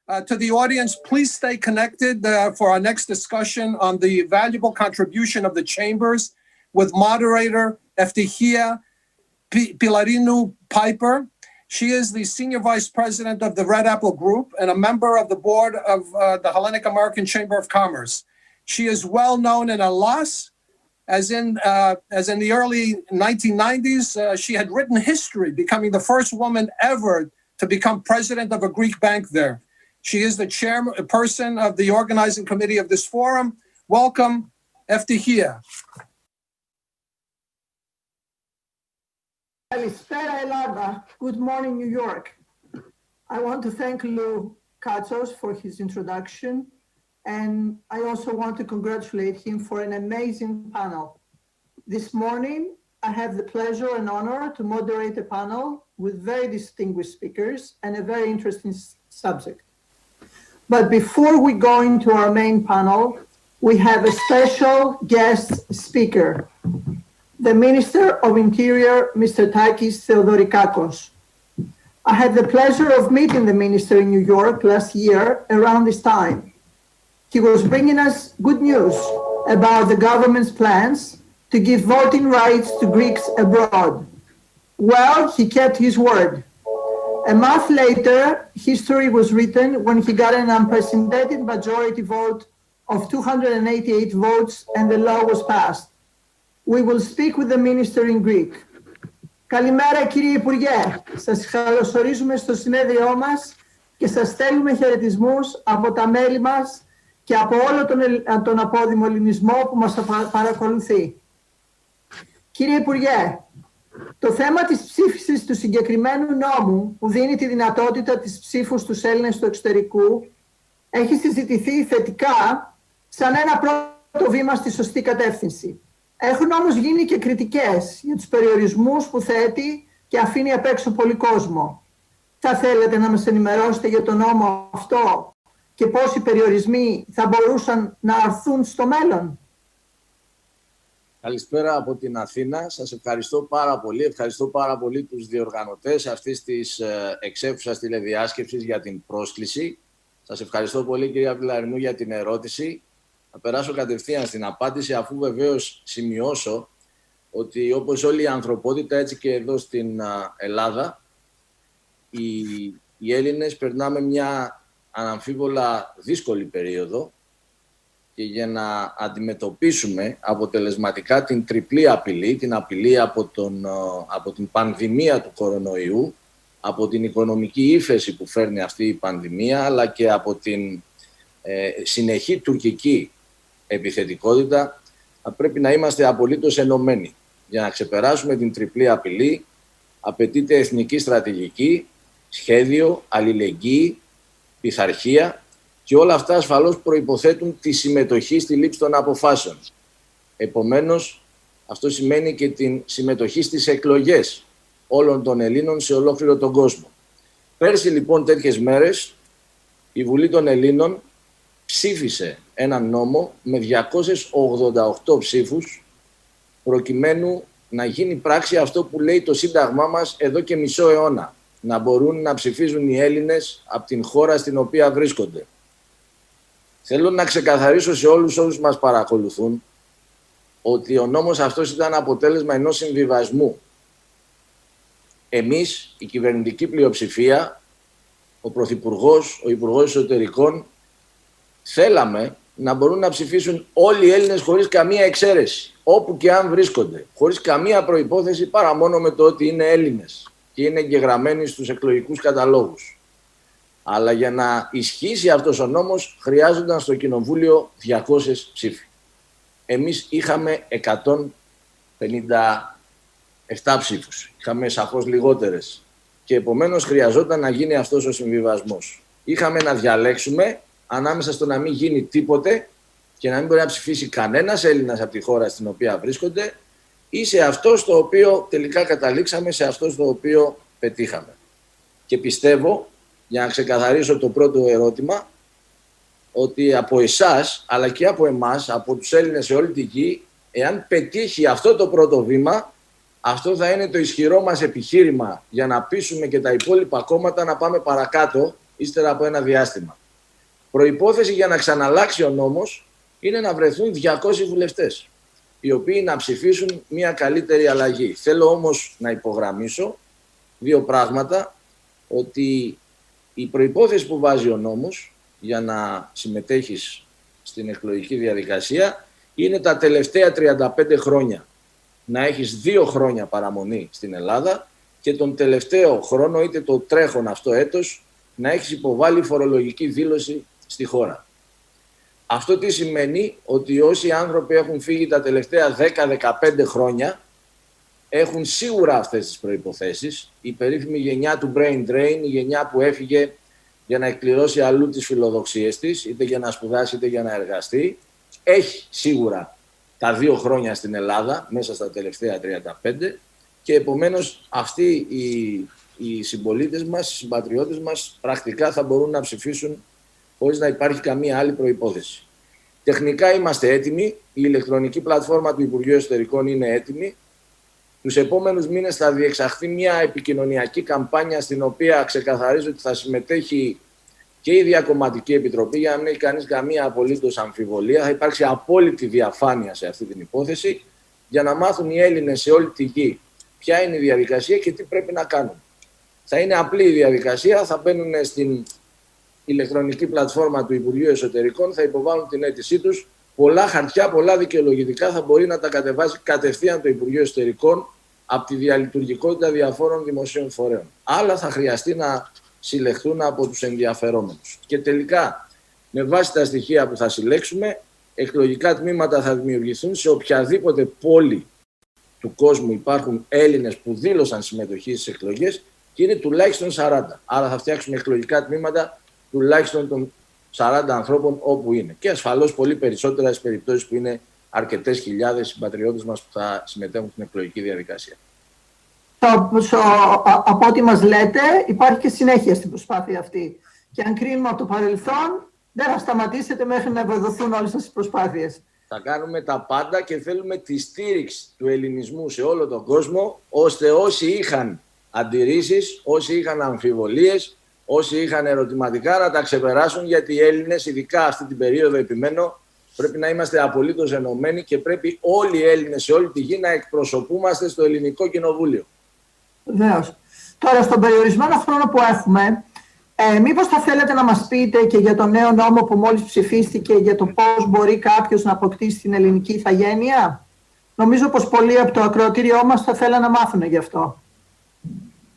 To the audience, please stay connected for our next discussion on the valuable contribution of the Chambers with Moderator Eftihia Pylarinou-Piper. She is the Senior Vice President of the Red Apple Group and a member of the board of the Hellenic-American Chamber of Commerce. She is well known in Hellas. As in the early 1990s, she had written history, becoming the first woman ever to become president of a Greek bank there. She is the chairperson of the organizing committee of this forum. Welcome, Eftihia. Good morning, New York. I want to thank Lou Katzos for his introduction. And I also want to congratulate him for an amazing panel. This morning, I have the pleasure and honor to moderate a panel with very distinguished speakers and a very interesting subject. But before we go into our main panel, we have a special guest speaker, the Minister of Interior, Mr. Takis Theodorikakos. I had the pleasure of meeting the minister in New York last year around this time. He was bringing us good news about the government's plans to give voting rights to Greeks abroad. Well, he kept his word. A month later, history was written when he got an unprecedented majority vote of 288 votes and the law was passed. We will speak with the minister in Greek. Καλημέρα κύριε Υπουργέ. Σας καλωσορίζουμε στο συνέδριό μας και σας στέλνουμε χαιρετισμούς από τα μέλη μας και από όλο τον απόδημο ελληνισμό που μας παρακολουθεί. Κύριε Υπουργέ, το θέμα της ψήφισης του συγκεκριμένου νόμου που δίνει τη δυνατότητα της ψήφου στους Έλληνες του εξωτερικού έχει συζητηθεί θετικά σαν ένα πρώτο βήμα στη σωστή κατεύθυνση. Έχουν όμως γίνει και κριτικές για τους περιορισμούς που θέτει και αφήνει απ' έξω πολύ κόσμο. Θα θέλετε να μας ενημερώσετε για τον νόμο αυτό και πώς οι περιορισμοί θα μπορούσαν να αρθούν στο μέλλον? Καλησπέρα από την Αθήνα. Σας ευχαριστώ πάρα πολύ. Ευχαριστώ πάρα πολύ τους διοργανωτές αυτής της εξέφουσας τηλεδιάσκεψης για την πρόσκληση. Σας ευχαριστώ πολύ, κυρία Πυλαρινού, για την ερώτηση. Θα περάσω κατευθείαν στην απάντηση, αφού βεβαίως σημειώσω ότι όπως όλη η ανθρωπότητα, έτσι και εδώ στην Ελλάδα, οι Έλληνες περνάμε μια αναμφίβολα δύσκολη περίοδο και για να αντιμετωπίσουμε αποτελεσματικά την τριπλή απειλή, την απειλή από την πανδημία του κορονοϊού, από την οικονομική ύφεση που φέρνει αυτή η πανδημία, αλλά και από την συνεχή τουρκική επιθετικότητα, θα πρέπει να είμαστε απολύτως ενωμένοι. Για να ξεπεράσουμε την τριπλή απειλή, απαιτείται εθνική στρατηγική, σχέδιο, αλληλεγγύη, πειθαρχία και όλα αυτά ασφαλώς προϋποθέτουν τη συμμετοχή στη λήψη των αποφάσεων. Επομένως, αυτό σημαίνει και την συμμετοχή στις εκλογές όλων των Ελλήνων σε ολόκληρο τον κόσμο. Πέρσι λοιπόν τέτοιες μέρες η Βουλή των Ελλήνων ψήφισε έναν νόμο με 288 ψήφους προκειμένου να γίνει πράξη αυτό που λέει το Σύνταγμά μας εδώ και μισό αιώνα. Να μπορούν να ψηφίζουν οι Έλληνες από την χώρα στην οποία βρίσκονται. Θέλω να ξεκαθαρίσω σε όλους όσους μας παρακολουθούν ότι ο νόμος αυτός ήταν αποτέλεσμα ενός συμβιβασμού. Εμείς, η κυβερνητική πλειοψηφία, ο Πρωθυπουργός, ο Υπουργός Εσωτερικών, θέλαμε να μπορούν να ψηφίσουν όλοι οι Έλληνες χωρίς καμία εξαίρεση, όπου και αν βρίσκονται, χωρίς καμία προϋπόθεση παρά μόνο με το ότι είναι Έλληνες και είναι εγγεγραμμένοι στους εκλογικούς καταλόγους. Αλλά για να ισχύσει αυτός ο νόμος χρειάζονταν στο Κοινοβούλιο 200 ψήφοι. Εμείς είχαμε 157 ψήφους. Είχαμε σαφώς λιγότερες. Και επομένως χρειαζόταν να γίνει αυτός ο συμβιβασμός. Είχαμε να διαλέξουμε ανάμεσα στο να μην γίνει τίποτε και να μην μπορεί να ψηφίσει κανένας Έλληνας από τη χώρα στην οποία βρίσκονται ή σε αυτό στο οποίο τελικά καταλήξαμε, σε αυτό στο οποίο πετύχαμε. Και πιστεύω, για να ξεκαθαρίσω το πρώτο ερώτημα, ότι από εσάς, αλλά και από εμάς, από τους Έλληνες σε όλη τη γη, εάν πετύχει αυτό το πρώτο βήμα, αυτό θα είναι το ισχυρό μας επιχείρημα για να πείσουμε και τα υπόλοιπα κόμματα να πάμε παρακάτω ύστερα από ένα διάστημα. Προϋπόθεση για να ξαναλλάξει ο νόμος είναι να βρεθούν 200 βουλευτές, οι οποίοι να ψηφίσουν μια καλύτερη αλλαγή. Θέλω όμως να υπογραμμίσω δύο πράγματα, ότι η προϋπόθεση που βάζει ο νόμος για να συμμετέχεις στην εκλογική διαδικασία είναι τα τελευταία 35 χρόνια να έχεις 2 χρόνια παραμονή στην Ελλάδα και τον τελευταίο χρόνο, είτε το τρέχον αυτό έτος, να έχεις υποβάλει φορολογική δήλωση στη χώρα. Αυτό τι σημαίνει? Ότι όσοι άνθρωποι έχουν φύγει τα τελευταία 10-15 χρόνια έχουν σίγουρα αυτές τις προϋποθέσεις. Η περίφημη γενιά του brain drain, η γενιά που έφυγε για να εκπληρώσει αλλού τις φιλοδοξίες της, είτε για να σπουδάσει είτε για να εργαστεί, έχει σίγουρα τα 2 χρόνια στην Ελλάδα, μέσα στα τελευταία 35, και επομένως αυτοί οι συμπολίτες μας, οι συμπατριώτες μας, πρακτικά θα μπορούν να ψηφίσουν χωρίς να υπάρχει καμία άλλη προϋπόθεση. Τεχνικά είμαστε έτοιμοι, η ηλεκτρονική πλατφόρμα του Υπουργείου Εσωτερικών είναι έτοιμη. Τους επόμενους μήνες θα διεξαχθεί μια επικοινωνιακή καμπάνια, στην οποία ξεκαθαρίζω ότι θα συμμετέχει και η Διακομματική Επιτροπή, για να μην έχει κανείς καμία απολύτως αμφιβολία. Θα υπάρξει απόλυτη διαφάνεια σε αυτή την υπόθεση, για να μάθουν οι Έλληνες σε όλη τη γη ποια είναι η διαδικασία και τι πρέπει να κάνουν. Θα είναι απλή η διαδικασία, θα μπαίνουν στην ηλεκτρονική πλατφόρμα του Υπουργείου Εσωτερικών, θα υποβάλουν την αίτησή τους. Πολλά χαρτιά, πολλά δικαιολογητικά θα μπορεί να τα κατεβάσει κατευθείαν το Υπουργείο Εσωτερικών από τη διαλειτουργικότητα διαφόρων δημοσίων φορέων. Άλλα θα χρειαστεί να συλλεχθούν από τους ενδιαφερόμενους. Και τελικά, με βάση τα στοιχεία που θα συλλέξουμε, εκλογικά τμήματα θα δημιουργηθούν σε οποιαδήποτε πόλη του κόσμου υπάρχουν Έλληνες που δήλωσαν συμμετοχή στις εκλογές, και είναι τουλάχιστον 40. Άρα θα φτιάξουμε εκλογικά τμήματα τουλάχιστον των 40 ανθρώπων όπου είναι. Και ασφαλώς πολύ περισσότερα στις περιπτώσεις που είναι αρκετές χιλιάδες συμπατριώτες μας που θα συμμετέχουν στην εκλογική διαδικασία. Από ό,τι μας λέτε, υπάρχει και συνέχεια στην προσπάθεια αυτή. Και αν κρίνουμε από το παρελθόν, δεν θα σταματήσετε μέχρι να ευοδοθούν όλες τις προσπάθειες. Θα κάνουμε τα πάντα και θέλουμε τη στήριξη του ελληνισμού σε όλο τον κόσμο, ώστε όσοι είχαν αντιρρήσεις, όσοι είχαν αμφιβολίες, όσοι είχαν ερωτηματικά να τα ξεπεράσουν, γιατί οι Έλληνες, ειδικά αυτή την περίοδο, επιμένω, πρέπει να είμαστε απολύτως ενωμένοι και πρέπει όλοι οι Έλληνες σε όλη τη γη να εκπροσωπούμαστε στο Ελληνικό Κοινοβούλιο. Βεβαίως. Τώρα, στον περιορισμένο χρόνο που έχουμε, μήπως θα θέλετε να μας πείτε και για το νέο νόμο που μόλις ψηφίστηκε, για το πώς μπορεί κάποιος να αποκτήσει την ελληνική ηθαγένεια? Νομίζω πως πολλοί από το ακροατήριό μας θα θέλουν να μάθουν γι' αυτό.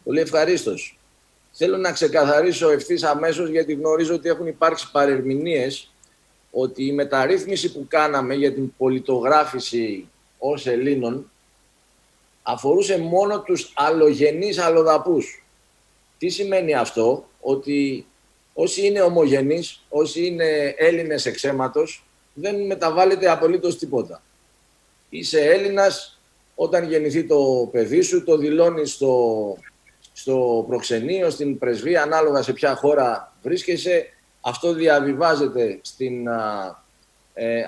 Πολύ ευχαρίστως. Θέλω να ξεκαθαρίσω ευθύς αμέσως, γιατί γνωρίζω ότι έχουν υπάρξει παρερμηνίες, ότι η μεταρρύθμιση που κάναμε για την πολιτογράφηση ως Ελλήνων αφορούσε μόνο τους αλλογενείς αλλοδαπούς. Τι σημαίνει αυτό? Ότι όσοι είναι ομογενείς, όσοι είναι Έλληνες εξ αίματος, δεν μεταβάλλεται απολύτως τίποτα. Είσαι Έλληνας, όταν γεννηθεί το παιδί σου, το δηλώνεις στο προξενείο, στην πρεσβεία, ανάλογα σε ποια χώρα βρίσκεσαι. Αυτό διαβιβάζεται στην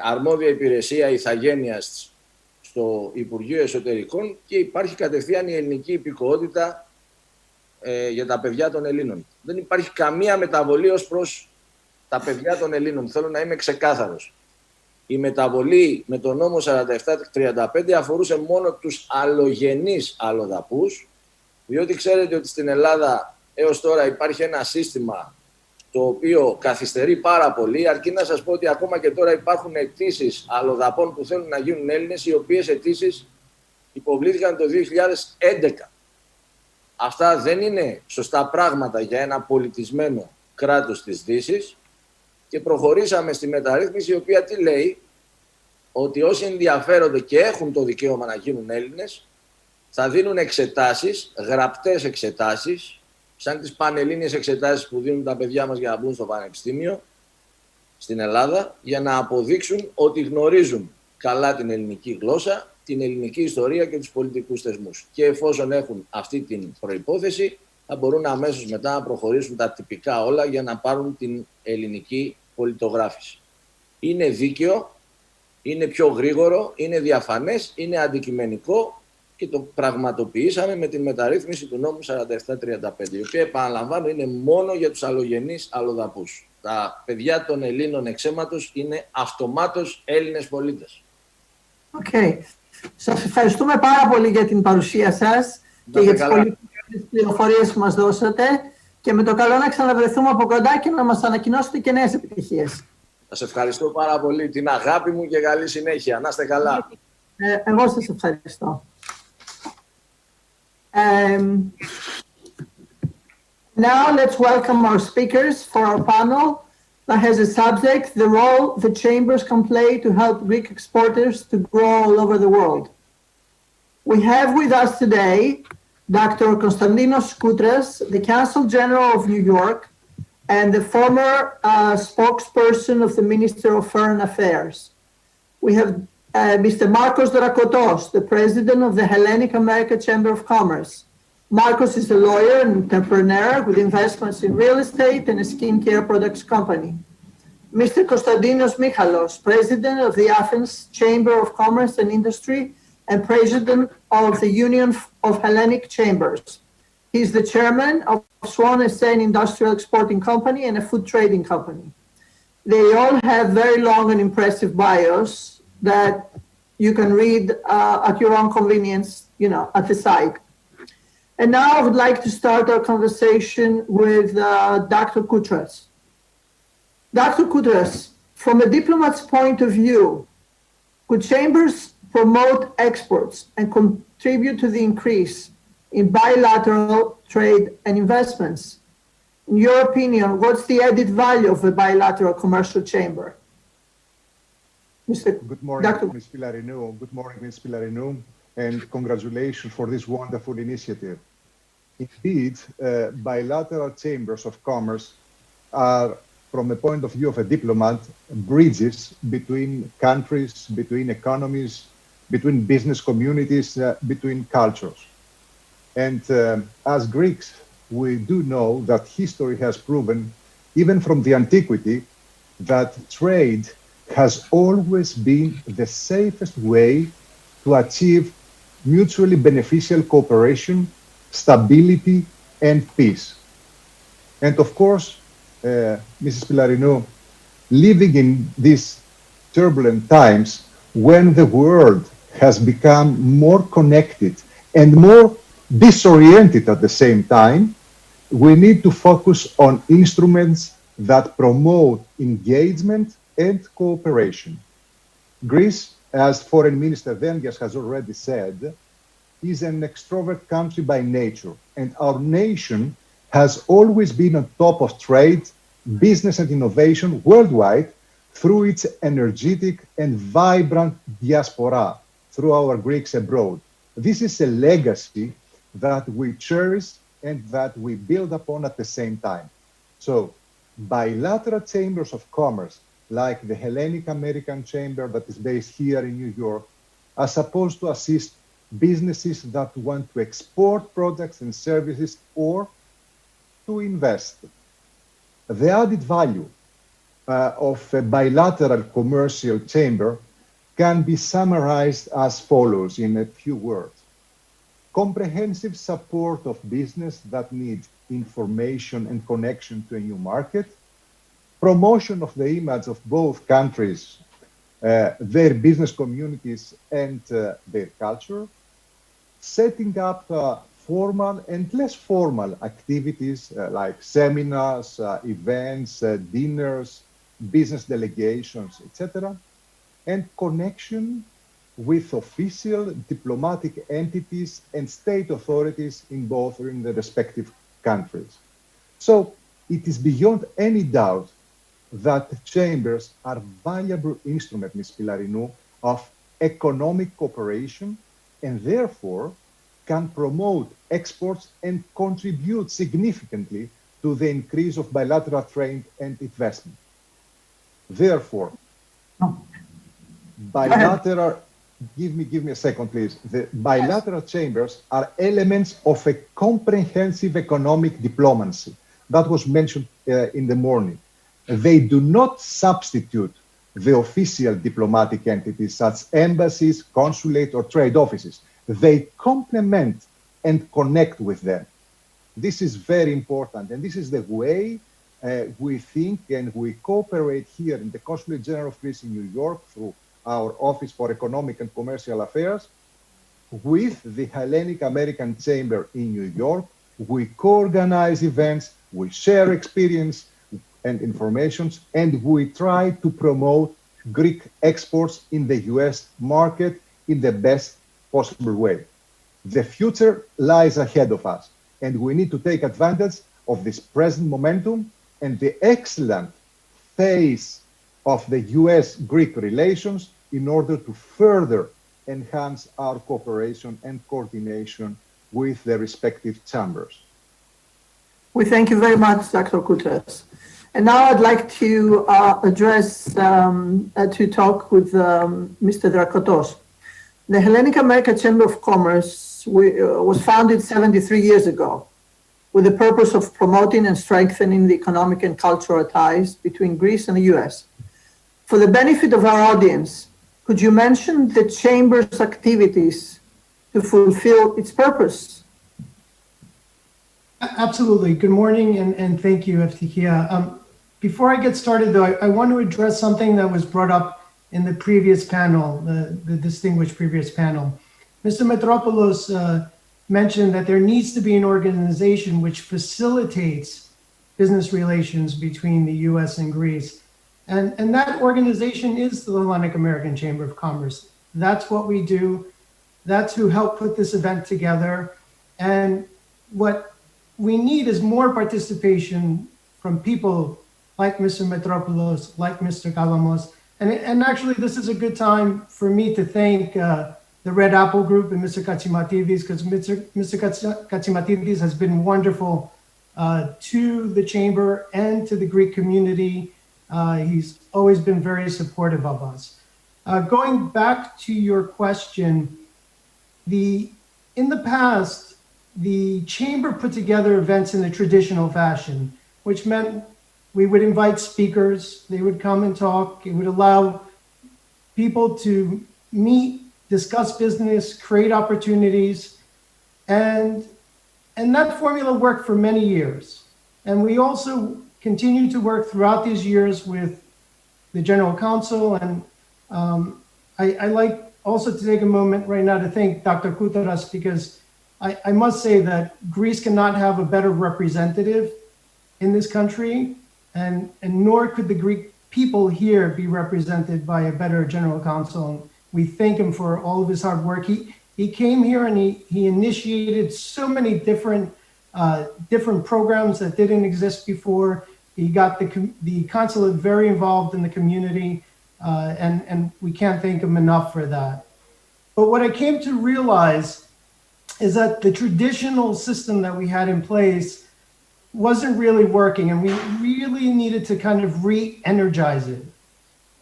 αρμόδια υπηρεσία ηθαγένειας στο Υπουργείο Εσωτερικών και υπάρχει κατευθείαν η ελληνική υπηκοότητα για τα παιδιά των Ελλήνων. Δεν υπάρχει καμία μεταβολή ως προς τα παιδιά των Ελλήνων. Θέλω να είμαι ξεκάθαρος. Η μεταβολή με τον νόμο 4735 αφορούσε μόνο τους αλλογενείς αλλοδαπούς, διότι ξέρετε ότι στην Ελλάδα έως τώρα υπάρχει ένα σύστημα το οποίο καθυστερεί πάρα πολύ, αρκεί να σας πω ότι ακόμα και τώρα υπάρχουν αιτήσεις αλλοδαπών που θέλουν να γίνουν Έλληνες, οι οποίες αιτήσεις υποβλήθηκαν το 2011. Αυτά δεν είναι σωστά πράγματα για ένα πολιτισμένο κράτος της Δύσης και προχωρήσαμε στη μεταρρύθμιση, η οποία τι λέει? Ότι όσοι ενδιαφέρονται και έχουν το δικαίωμα να γίνουν Έλληνες θα δίνουν εξετάσεις, γραπτές εξετάσεις, σαν τις πανελλήνιες εξετάσεις που δίνουν τα παιδιά μας για να μπουν στο πανεπιστήμιο στην Ελλάδα, για να αποδείξουν ότι γνωρίζουν καλά την ελληνική γλώσσα, την ελληνική ιστορία και τους πολιτικούς θεσμούς. Και εφόσον έχουν αυτή την προϋπόθεση, θα μπορούν αμέσως μετά να προχωρήσουν τα τυπικά όλα για να πάρουν την ελληνική πολιτογράφηση. Είναι δίκαιο, είναι πιο γρήγορο, είναι διαφανές, είναι αντικειμενικό και το πραγματοποιήσαμε με την μεταρρύθμιση του νόμου 4735, η οποία, επαναλαμβάνω, είναι μόνο για τους αλλογενείς αλλοδαπούς. Τα παιδιά των Ελλήνων εξαίματος είναι αυτομάτως Έλληνες πολίτες. Okay. Σας ευχαριστούμε πάρα πολύ για την παρουσία σας και για τις πολύ πληροφορίες που μας δώσατε και με το καλό να ξαναβρεθούμε από κοντά και να μας ανακοινώσετε και νέες επιτυχίες. Σας ευχαριστώ πάρα πολύ. Την αγάπη μου και καλή συνέχεια. Να είστε καλά. Εγώ σας ευχαριστώ. Now let's welcome our speakers for our panel that has a subject, the role the chambers can play to help Greek exporters to grow all over the world. We have with us today Dr. Konstantinos Koutras, the Consul General of New York and the former spokesperson of the Minister of Foreign Affairs. We have Mr. Markos Drakotos, the president of the Hellenic-American Chamber of Commerce. Markos is a lawyer and entrepreneur with investments in real estate and a skincare products company. Mr. Konstantinos Michalos, president of the Athens Chamber of Commerce and Industry and president of the Union of Hellenic Chambers. He's the chairman of Swan SA Industrial Exporting Company and a food trading company. They all have very long and impressive bios that you can read at your own convenience, at the site. And now I would like to start our conversation with Dr. Koutras. Dr. Koutras, from a diplomat's point of view, could chambers promote exports and contribute to the increase in bilateral trade and investments? In your opinion, what's the added value of a bilateral commercial chamber? Good morning, Ms. Pylarinou. Good morning, Ms. Pylarinou, and congratulations for this wonderful initiative. Indeed, bilateral chambers of commerce are, from the point of view of a diplomat, bridges between countries, between economies, between business communities, between cultures. And as Greeks, we do know that history has proven, even from the antiquity, that trade has always been the safest way to achieve mutually beneficial cooperation, stability, and peace. And of course, Mrs. Pylarinou, living in these turbulent times, when the world has become more connected and more disoriented at the same time, we need to focus on instruments that promote engagement and cooperation. Greece, as Foreign Minister Dengias has already said, is an extrovert country by nature, and our nation has always been on top of trade, business and innovation worldwide through its energetic and vibrant diaspora, through our Greeks abroad. This is a legacy that we cherish and that we build upon at the same time. So, bilateral chambers of commerce, like the Hellenic-American Chamber that is based here in New York, are supposed to assist businesses that want to export products and services or to invest. The added value of a bilateral commercial chamber can be summarized as follows in a few words. Comprehensive support of business that needs information and connection to a new market, promotion of the image of both countries, their business communities and their culture, setting up formal and less formal activities like seminars, events, dinners, business delegations, etc., and connection with official diplomatic entities and state authorities in both in the respective countries. So it is beyond any doubt that chambers are valuable instruments, Ms. Pylarinou, of economic cooperation and therefore can promote exports and contribute significantly to the increase of bilateral trade and investment. Therefore, bilateral, give me a second, please. The bilateral chambers are elements of a comprehensive economic diplomacy that was mentioned in the morning. They do not substitute the official diplomatic entities such as embassies, consulate, or trade offices. they complement and connect with them. This is very important, and this is the way we think and we cooperate here in the Consulate General of Greece in New York through our Office for Economic and Commercial Affairs with the Hellenic-American Chamber in New York. We co-organize events, we share experience and information, and we try to promote Greek exports in the US market in the best possible way. The future lies ahead of us, and we need to take advantage of this present momentum and the excellent phase of the US-Greek relations in order to further enhance our cooperation and coordination with the respective chambers. We thank you very much, Dr. Koutras. And now I'd like to to talk with Mr. Drakotos. The Hellenic-American Chamber of Commerce was founded 73 years ago with the purpose of promoting and strengthening the economic and cultural ties between Greece and the US. For the benefit of our audience, could you mention the Chamber's activities to fulfill its purpose? Absolutely. Good morning, and thank you, Eftihia. Before I get started, though, I want to address something that was brought up in the previous panel, the distinguished previous panel. Mr. Mitropoulos mentioned that there needs to be an organization which facilitates business relations between the US and Greece. And that organization is the Hellenic-American Chamber of Commerce. That's what we do. That's who helped put this event together. And what we need is more participation from people like Mr. Mitropoulos, like Mr. Kalamos. And actually, this is a good time for me to thank the Red Apple Group and Mr. Katsimatidis, because Mr. Katsimatidis has been wonderful to the Chamber and to the Greek community. He's always been very supportive of us. Going back to your question, in the past, the Chamber put together events in the traditional fashion, which meant we would invite speakers, they would come and talk, it would allow people to meet, discuss business, create opportunities, and that formula worked for many years. And we also continue to work throughout these years with the General Counsel, and I like also to take a moment right now to thank Dr. Koutras, because I must say that Greece cannot have a better representative in this country, and nor could the Greek people here be represented by a better General Counsel. We thank him for all of his hard work. He came here and he initiated so many different programs that didn't exist before. He got the consulate very involved in the community, and we can't thank him enough for that. But what I came to realize is that the traditional system that we had in place wasn't really working, and we really needed to kind of re-energize it.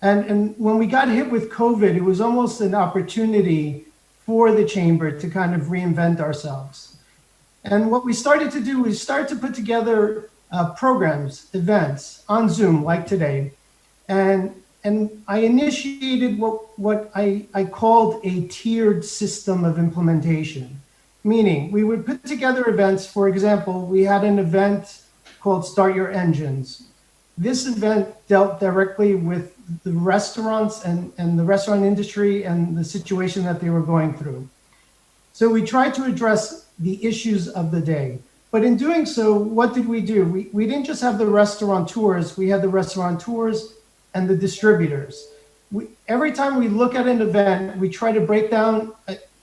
And when we got hit with COVID, it was almost an opportunity for the Chamber to kind of reinvent ourselves. And what we started to do was start to put together programs, events on Zoom like today. And I initiated what I called a tiered system of implementation, meaning we would put together events. For example, we had an event called Start Your Engines. This event dealt directly with the restaurants and the restaurant industry and the situation that they were going through. So we tried to address the issues of the day. But in doing so, what did we do? We didn't just have the restaurateurs, we had the restaurateurs and the distributors. Every time we look at an event, we try to break down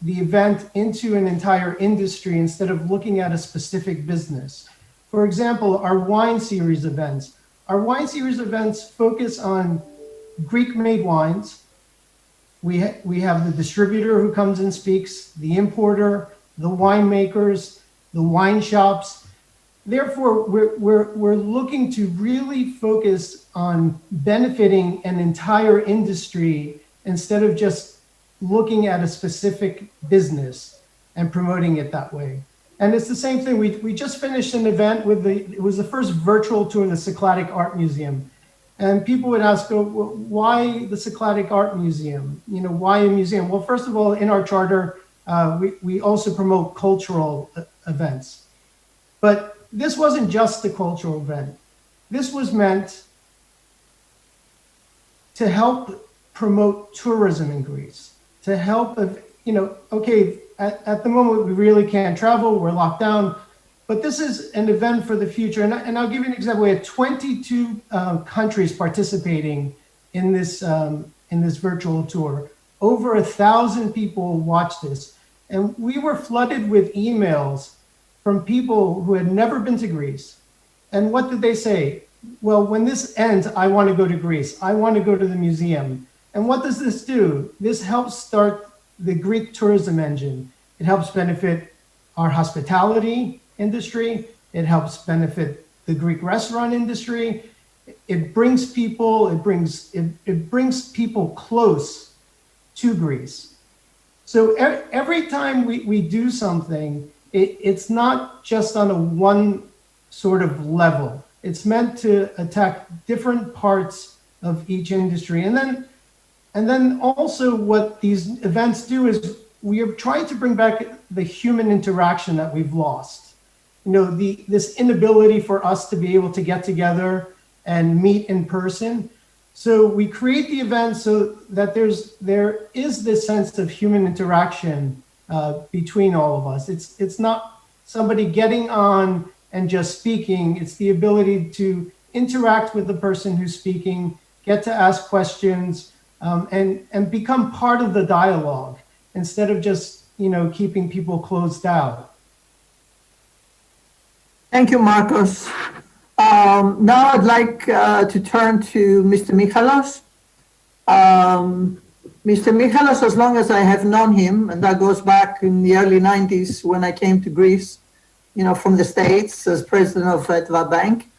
the event into an entire industry instead of looking at a specific business. For example, our wine series events. Our wine series events focus on Greek-made wines. We have the distributor who comes and speaks, the importer, the winemakers, the wine shops. Therefore, we're looking to really focus on benefiting an entire industry instead of just looking at a specific business and promoting it that way. And it's the same thing. We just finished an event with it was the first virtual tour of the Cycladic Art Museum. And people would ask, well, why the Cycladic Art Museum? You know, why a museum? Well, first of all, in our charter, We also promote cultural events. But this wasn't just a cultural event. This was meant to help promote tourism in Greece, to help, okay, at the moment we really can't travel, we're locked down, but this is an event for the future. And I'll give you an example. We had 22 countries participating in this virtual tour. Over 1,000 people watched this. And we were flooded with emails from people who had never been to Greece. And what did they say? Well, when this ends, I want to go to Greece. I want to go to the museum. And what does this do? This helps start the Greek tourism engine. It helps benefit our hospitality industry. It helps benefit the Greek restaurant industry. It brings people, it brings people close to Greece. So every time we do something, it's not just on a one sort of level. It's meant to attack different parts of each industry. And then also what these events do is we are trying to bring back the human interaction that we've lost. This inability for us to be able to get together and meet in person. So we create the event so that there is this sense of human interaction between all of us. It's not somebody getting on and just speaking. It's the ability to interact with the person who's speaking, get to ask questions, and become part of the dialogue instead of just keeping people closed out. Thank you, Markos. Now I'd like to turn to Mr. Michalos. Mr. Michalos, as long as I have known him, and that goes back in the early 90s when I came to Greece, from the States as president of ETBA Bank,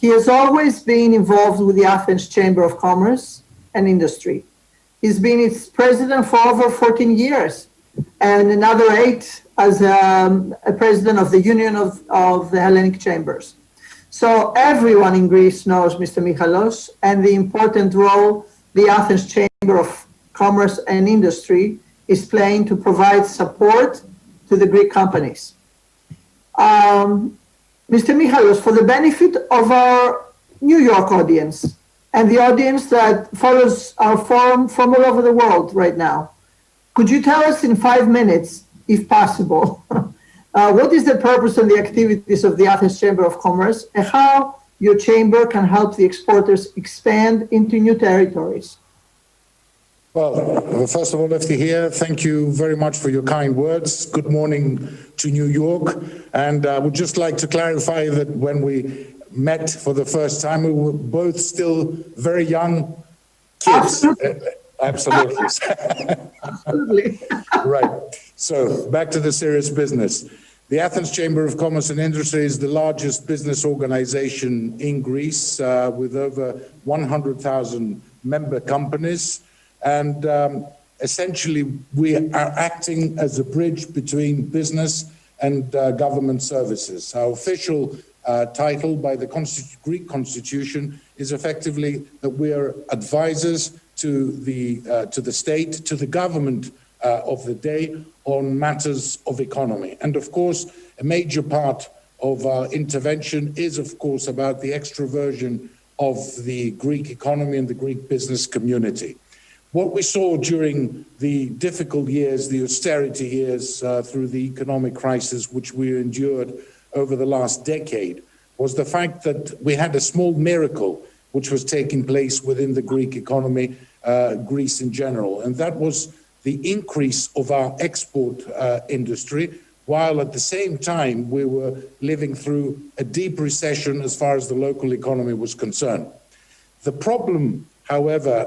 he has always been involved with the Athens Chamber of Commerce and Industry. He's been its president for over 14 years, and another 8 as a president of the Union of the Hellenic Chambers. So everyone in Greece knows Mr. Michalos and the important role the Athens Chamber of Commerce and Industry is playing to provide support to the Greek companies. Mr. Michalos, for the benefit of our New York audience and the audience that follows our forum from all over the world right now, could you tell us in 5 minutes, if possible, what is the purpose and the activities of the Athens Chamber of Commerce and how your chamber can help the exporters expand into new territories? Well, first of all, Eftihia, thank you very much for your kind words. Good morning to New York. And I would just like to clarify that when we met for the first time, we were both still very young kids. Absolutely. Absolutely. Right. So back to the serious business. The Athens Chamber of Commerce and Industry is the largest business organization in Greece with over 100,000 member companies. And essentially, we are acting as a bridge between business and government services. Our official title by the Greek Constitution is effectively that we are advisors to the state, to the government of the day on matters of economy. And of course, a major part of our intervention is, of course, about the extroversion of the Greek economy and the Greek business community. What we saw during the difficult years, the austerity years through the economic crisis which we endured over the last decade, was the fact that we had a small miracle which was taking place within the Greek economy, Greece in general. And that was the increase of our export industry, while at the same time we were living through a deep recession as far as the local economy was concerned. The problem, however,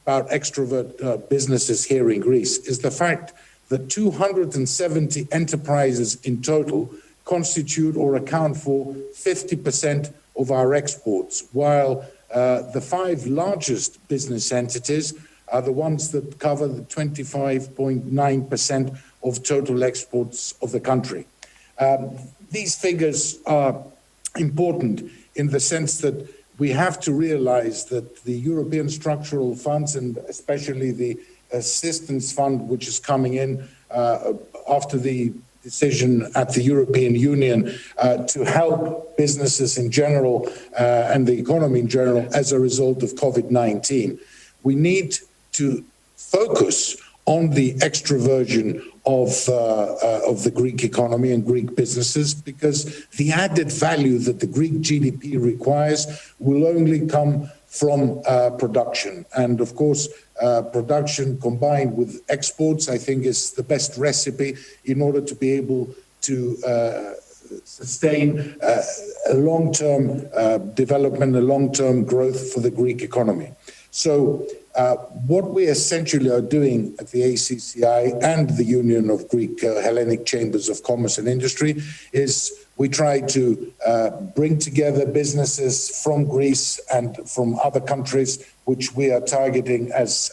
about extrovert businesses here in Greece is the fact that 270 enterprises in total constitute or account for 50% of our exports, while the 5 largest business entities are the ones that cover the 25.9% of total exports of the country. These figures are important in the sense that we have to realize that the European structural funds and especially the assistance fund, which is coming in after the decision at the European Union to help businesses in general and the economy in general as a result of COVID-19. We need to focus on the extroversion of the Greek economy and Greek businesses, because the added value that the Greek GDP requires will only come from production. And of course, production combined with exports, I think, is the best recipe in order to be able to sustain a long-term development, a long-term growth for the Greek economy. So what we essentially are doing at the ACCI and the Union of Greek Hellenic Chambers of Commerce and Industry is we try to bring together businesses from Greece and from other countries, which we are targeting as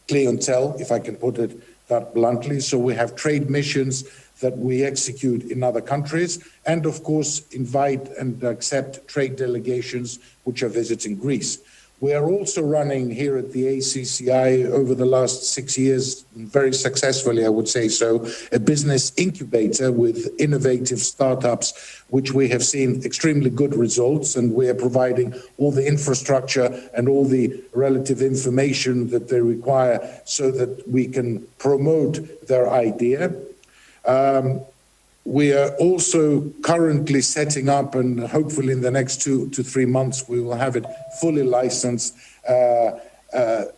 clientele, if I can put it that bluntly. So we have trade missions that we execute in other countries, and of course invite and accept trade delegations which are visiting Greece. We are also running here at the ACCI over the last 6 years, very successfully, I would say so, a business incubator with innovative startups, which we have seen extremely good results, and we are providing all the infrastructure and all the relative information that they require so that we can promote their idea. We are also currently setting up, and hopefully in the next 2 to 3 months, we will have it fully licensed, a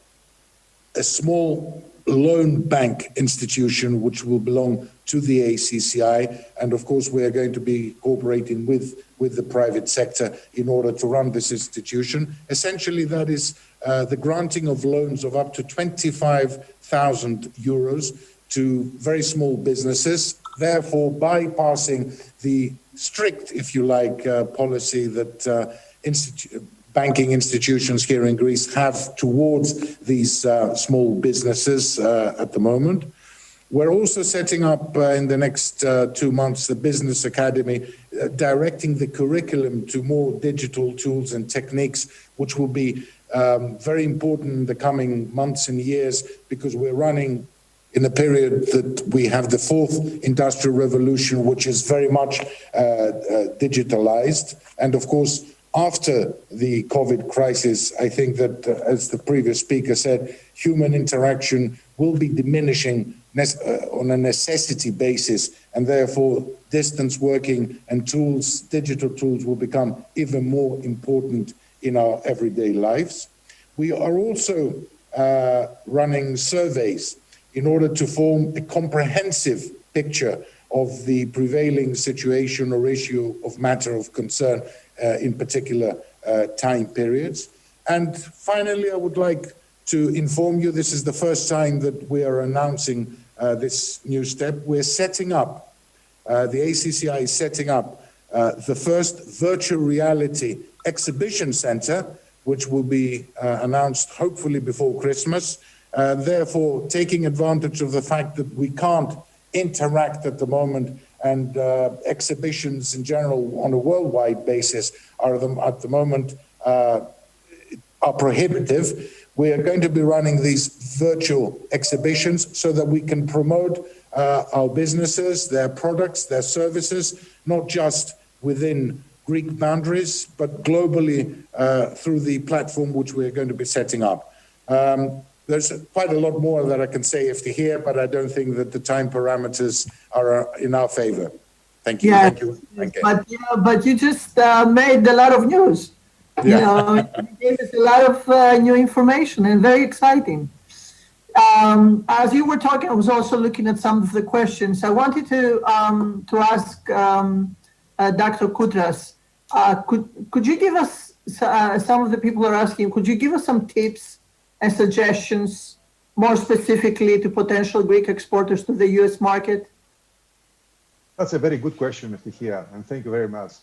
small loan bank institution which will belong to the ACCI. And of course, we are going to be cooperating with the private sector in order to run this institution. Essentially, that is the granting of loans of up to 25,000 euros to very small businesses, therefore bypassing the strict, if you like, policy that banking institutions here in Greece have towards these small businesses at the moment. We're also setting up in the next 2 months the Business Academy, directing the curriculum to more digital tools and techniques, which will be very important in the coming months and years, because we're running in a period that we have the fourth industrial revolution, which is very much digitalized. And of course, after the COVID crisis, I think that, as the previous speaker said, human interaction will be diminishing on a necessity basis, and therefore distance working and tools, digital tools, will become even more important in our everyday lives. We are also running surveys in order to form a comprehensive picture of the prevailing situation or issue of matter of concern in particular time periods. And finally, I would like to inform you, this is the first time that we are announcing this new step. We're setting up, the ACCI is setting up the first virtual reality exhibition center, which will be announced hopefully before Christmas. Therefore, taking advantage of the fact that we can't interact at the moment, and exhibitions in general on a worldwide basis are at the moment are prohibitive. We are going to be running these virtual exhibitions so that we can promote our businesses, their products, their services, not just within Greek boundaries, but globally through the platform which we are going to be setting up. There's quite a lot more that I can say Eftihia, but I don't think that the time parameters are in our favor. Thank you. Yeah, thank you. But you just made a lot of news. Yeah. You know, you gave us a lot of new information and very exciting. As you were talking, I was also looking at some of the questions. I wanted to ask Dr. Koutras, could you give us, some of the people are asking, could you give us some tips and suggestions, more specifically to potential Greek exporters to the U.S. market? That's a very good question, Eftihia, and thank you very much.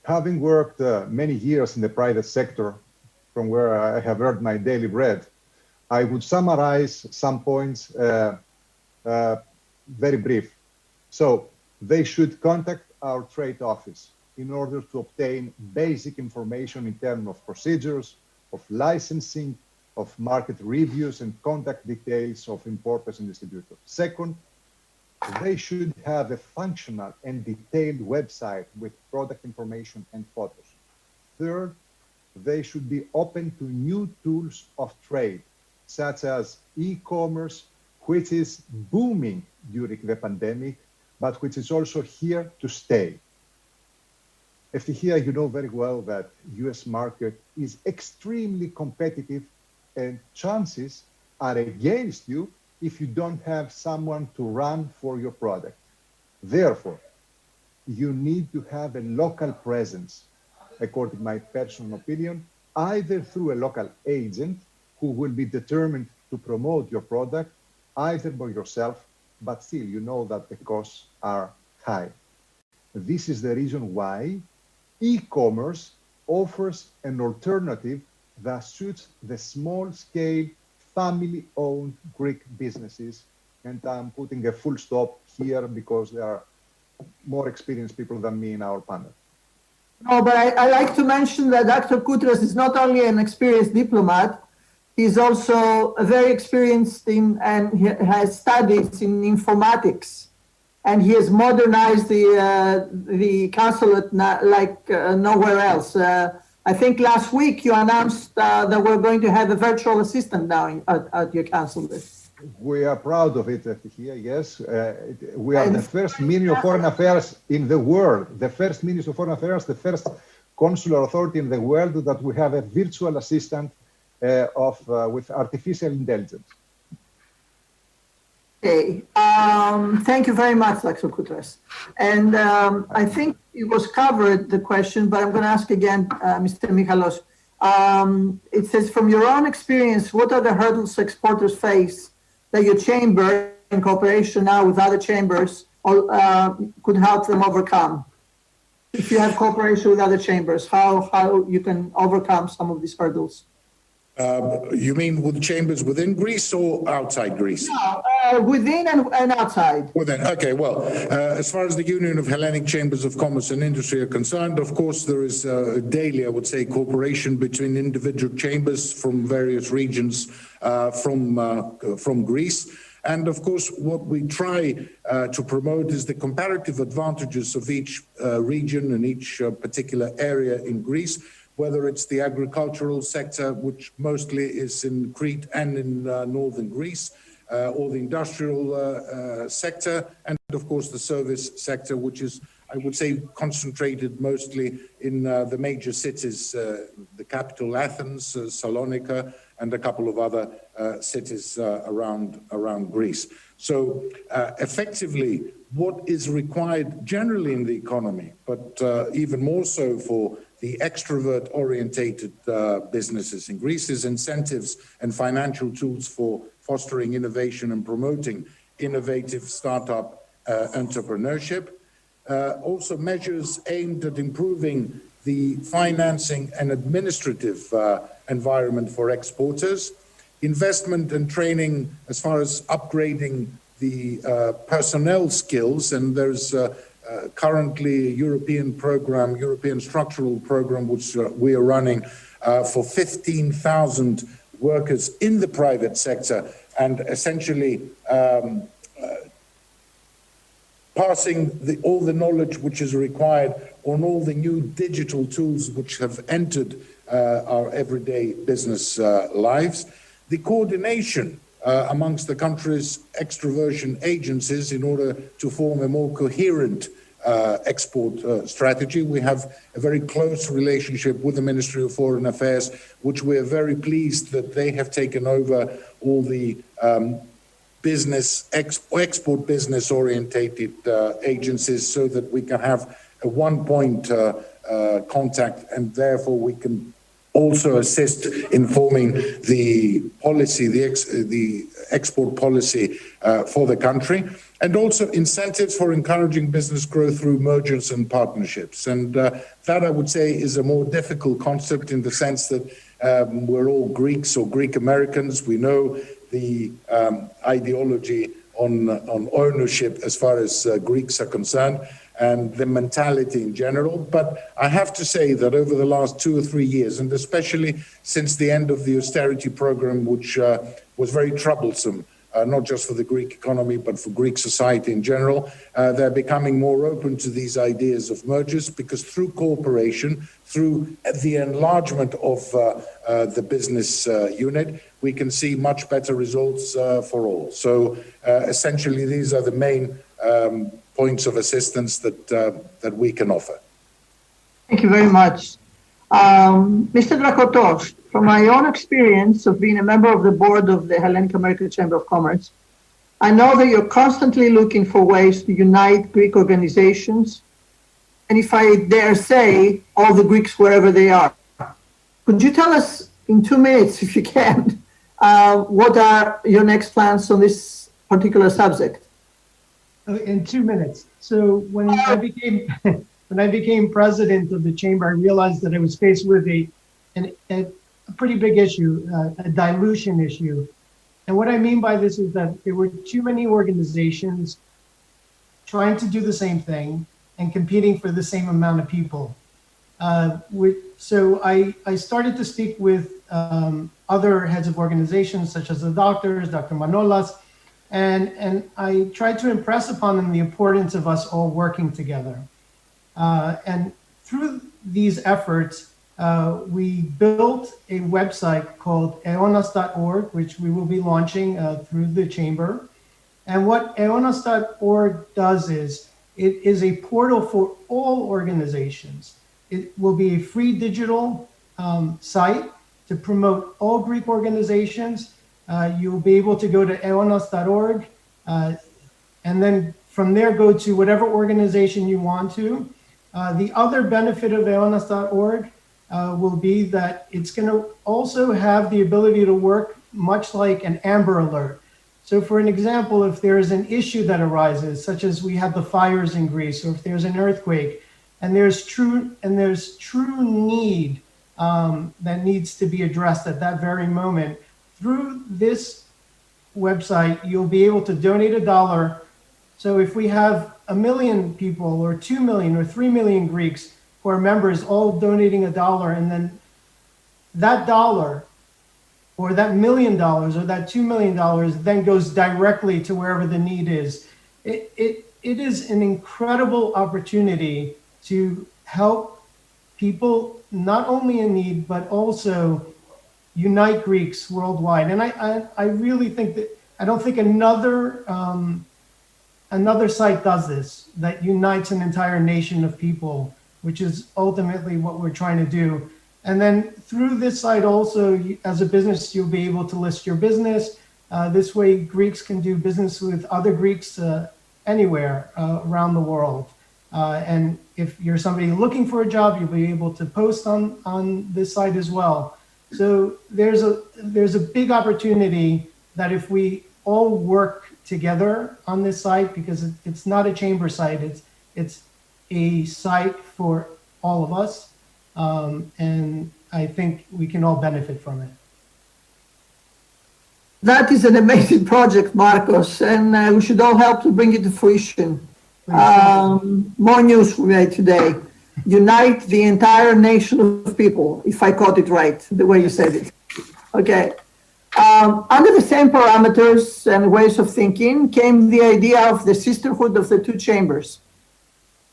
Having worked many years in the private sector, from where I have earned my daily bread, I would summarize some points very brief. So they should contact our trade office in order to obtain basic information in terms of procedures, of licensing, of market reviews and contact details of importers and distributors. Second, they should have a functional and detailed website with product information and photos. Third, they should be open to new tools of trade, such as e-commerce, which is booming during the pandemic, but which is also here to stay. Eftihia, you know very well that US market is extremely competitive and chances are against you if you don't have someone to run for your product. Therefore, you need to have a local presence, according to my personal opinion, either through a local agent who will be determined to promote your product, either by yourself, but still you know that the costs are high. This is the reason why e-commerce offers an alternative that suits the small-scale, family-owned Greek businesses. And I'm putting a full stop here because there are more experienced people than me in our panel. No, but I like to mention that Dr. Koutras is not only an experienced diplomat, he's also very experienced in and he has studies in informatics. And he has modernized the consulate like nowhere else. I think last week you announced that we're going to have a virtual assistant now at your consulate. We are proud of it, Eftihia, yes. We are the first Ministry of Foreign Affairs in the world, the first Ministry of Foreign Affairs, the first consular authority in the world that we have a virtual assistant with artificial intelligence. Okay, thank you very much, Dr. Koutras. And I think it was covered, the question, but I'm going to ask again, Mr. Michalos. It says, from your own experience, what are the hurdles exporters face that your chamber, in cooperation now with other chambers, could help them overcome? If you have cooperation with other chambers, how you can overcome some of these hurdles? You mean with chambers within Greece or outside Greece? No, within and outside. Within, okay, well, as far as the Union of Hellenic Chambers of Commerce and Industry are concerned, of course, there is daily, I would say, cooperation between individual chambers from various regions from Greece. And of course, what we try to promote is the comparative advantages of each region and each particular area in Greece, whether it's the agricultural sector, which mostly is in Crete and in northern Greece, or the industrial sector, and of course the service sector, which is, I would say, concentrated mostly in the major cities, the capital Athens, Salonika, and a couple of other cities around Greece. So effectively, what is required generally in the economy, but even more so for the extrovert-orientated businesses in Greece is incentives and financial tools for fostering innovation and promoting innovative startup entrepreneurship. Also measures aimed at improving the financing and administrative environment for exporters, investment and training as far as upgrading the personnel skills, and there's currently a European structural program, which we are running for 15,000 workers in the private sector, and essentially passing all the knowledge which is required on all the new digital tools which have entered our everyday business lives. The coordination amongst the country's extroversion agencies in order to form a more coherent export strategy. We have a very close relationship with the Ministry of Foreign Affairs, which we are very pleased that they have taken over all the export business orientated agencies, so that we can have a one-point contact, and therefore we can also assist in forming the policy, the export policy for the country, and also incentives for encouraging business growth through mergers and partnerships. And that, I would say, is a more difficult concept in the sense that we're all Greeks or Greek Americans. We know the ideology on ownership as far as Greeks are concerned. and the mentality in general. But I have to say that over the last 2 or 3 years, and especially since the end of the austerity program, which was very troublesome, not just for the Greek economy, but for Greek society in general, they're becoming more open to these ideas of mergers, because through cooperation, through the enlargement of the business unit, we can see much better results for all. So essentially, these are the main points of assistance that we can offer. Thank you very much. Mr. Drakotos, from my own experience of being a member of the board of the Hellenic-American Chamber of Commerce, I know that you're constantly looking for ways to unite Greek organizations, and if I dare say, all the Greeks wherever they are. Could you tell us in 2 minutes, if you can, what are your next plans on this particular subject? In 2 minutes. So when I became president of the chamber, I realized that I was faced with a pretty big issue, a dilution issue. And what I mean by this is that there were too many organizations trying to do the same thing and competing for the same amount of people. So I started to speak with other heads of organizations, such as the doctors, Dr. Manolas, and I tried to impress upon them the importance of us all working together. And through these efforts, we built a website called eonas.org, which we will be launching through the chamber. And what eonas.org does is, it is a portal for all organizations. It will be a free digital site to promote all Greek organizations. You'll be able to go to eonas.org and then from there go to whatever organization you want to. The other benefit of eonas.org will be that it's going to also have the ability to work much like an Amber Alert. So for an example, if there's an issue that arises, such as we have the fires in Greece, or if there's an earthquake, and there's true need that needs to be addressed at that very moment, through this website, you'll be able to donate $1. So if we have 1 million people, or 2 million, or 3 million Greeks who are members all donating $1, and then that dollar, or that $1 million, or that $2 million then goes directly to wherever the need is. It is an incredible opportunity to help people not only in need, but also unite Greeks worldwide. And I really think that, I don't think another site does this, that unites an entire nation of people, which is ultimately what we're trying to do. And then through this site also, as a business, you'll be able to list your business. This way Greeks can do business with other Greeks anywhere around the world. And if you're somebody looking for a job, you'll be able to post on this site as well. So there's a big opportunity that if we all work together on this site, because it's not a chamber site, it's a site for all of us. And I think we can all benefit from it. That is an amazing project, Markos, and we should all help to bring it to fruition. More news we made today. Unite the entire nation of people, if I caught it right, the way you said it. Okay. Under the same parameters and ways of thinking came the idea of the sisterhood of the two chambers.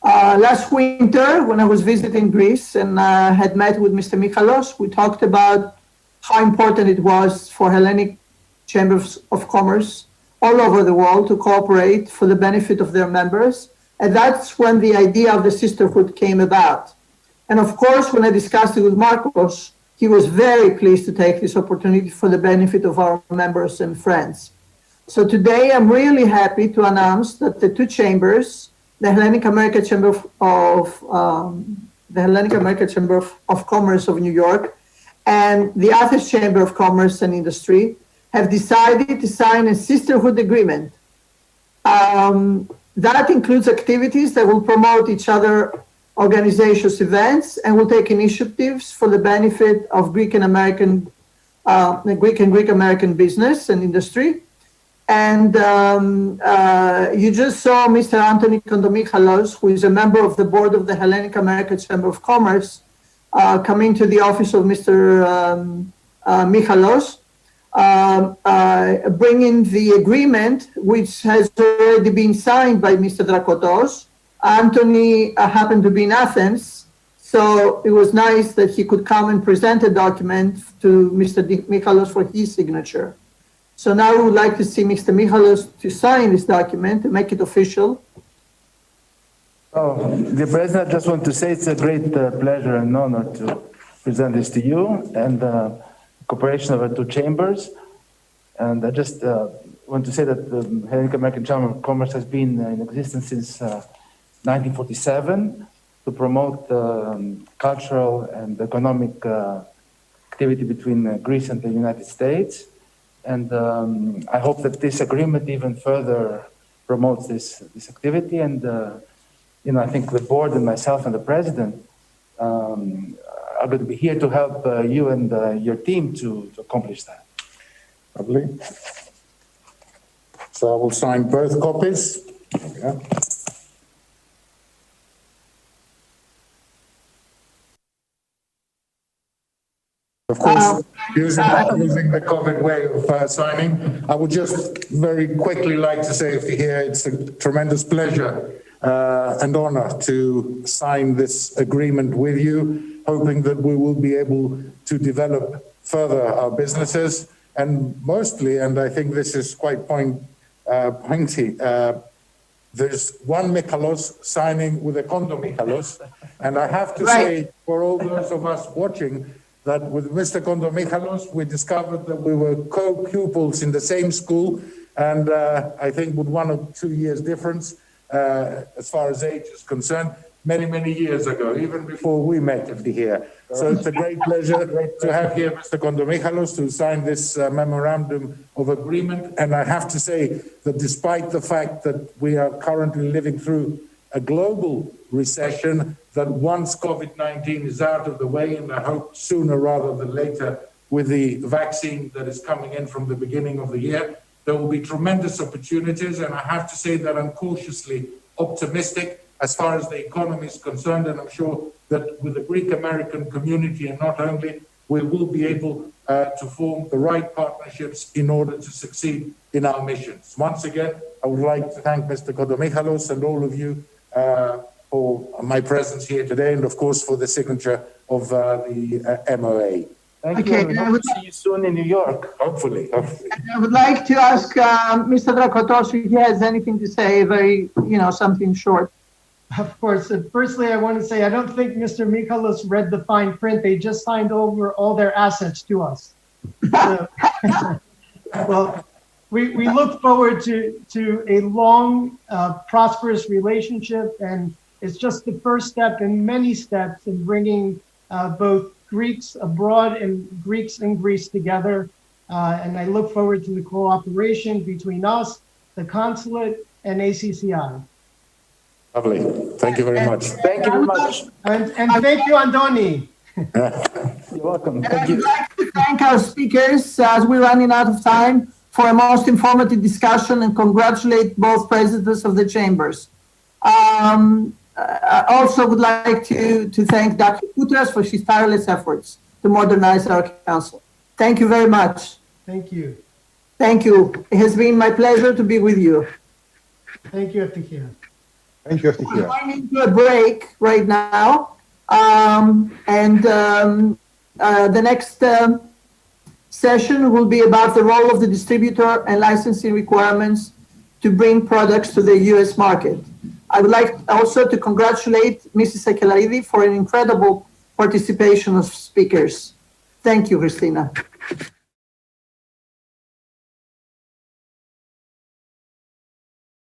Last winter, when I was visiting Greece and had met with Mr. Michalos, we talked about how important it was for Hellenic Chambers of Commerce all over the world to cooperate for the benefit of their members. And that's when the idea of the sisterhood came about. And of course, when I discussed it with Markos, he was very pleased to take this opportunity for the benefit of our members and friends. So today, I'm really happy to announce that the two chambers, the Hellenic-American Chamber of Commerce of New York and the Athens Chamber of Commerce and Industry, have decided to sign a sisterhood agreement. That includes activities that will promote each other organizations' events and will take initiatives for the benefit of Greek and American business and industry. And you just saw Mr. Antonis Contomichalos, who is a member of the board of the Hellenic-American Chamber of Commerce, coming to the office of Mr. Michalos, bringing the agreement, which has already been signed by Mr. Drakotos. Anthony happened to be in Athens, so it was nice that he could come and present a document to Mr. Michalos for his signature. So now we would like to see Mr. Michalos to sign this document and make it official. Oh, dear President, I just want to say it's a great pleasure and honor to present this to you and the cooperation of our two chambers. And I just want to say that the Hellenic-American Chamber of Commerce has been in existence since 1947 to promote cultural and economic activity between Greece and the United States. And I hope that this agreement even further promotes this activity. And I think the board and myself and the president are going to be here to help you and your team to accomplish that. Lovely. So I will sign both copies. Yeah. Of course, using the COVID way of signing, I would just very quickly like to say, Eftihia, it's a tremendous pleasure and honor to sign this agreement with you, hoping that we will be able to develop further our businesses. And mostly, and I think this is quite pointy, there's one Michalos signing with a Contomichalos. And I have to say, for all those of us watching, that with Mr. Contomichalos, we discovered that we were co-pupils in the same school, and I think with 1 or 2 years difference, as far as age is concerned, many, many years ago, even before we met here. So it's a great pleasure to have here Mr. Contomichalos to sign this memorandum of agreement. And I have to say that despite the fact that we are currently living through a global recession, that once COVID-19 is out of the way, and I hope sooner rather than later with the vaccine that is coming in from the beginning of the year, there will be tremendous opportunities. And I have to say that I'm cautiously optimistic as far as the economy is concerned. And I'm sure that with the Greek-American community, and not only, we will be able to form the right partnerships in order to succeed in our missions. Once again, I would like to thank Mr. Contomichalos and all of you for my presence here today, and of course for the signature of the MOA. Thank you. I hope to see you soon in New York. Hopefully. I would like to ask Mr. Drakotos if he has anything to say, very, something short. Of course. Firstly, I want to say I don't think Mr. Michalos read the fine print. They just signed over all their assets to us. Well, we look forward to a long, prosperous relationship, and it's just the first step in many steps in bringing both Greeks abroad and Greeks in Greece together. And I look forward to the cooperation between us, the consulate, and ACCI. Lovely. Thank you very much. Thank you very much. And thank you, Antoni. You're welcome. Thank you. I'd like to thank our speakers as we're running out of time for a most informative discussion, and congratulate both presidents of the chambers. I also would like to thank Dr. Koutras for his tireless efforts to modernize our council. Thank you very much. Thank you. Thank you. It has been my pleasure to be with you. Thank you, Eftihia. Thank you, Eftihia. We're going into a break right now. The next session will be about the role of the distributor and licensing requirements to bring products to the U.S. market. I would like also to congratulate Mrs. Sakelaridou for an incredible participation of speakers. Thank you, Christina.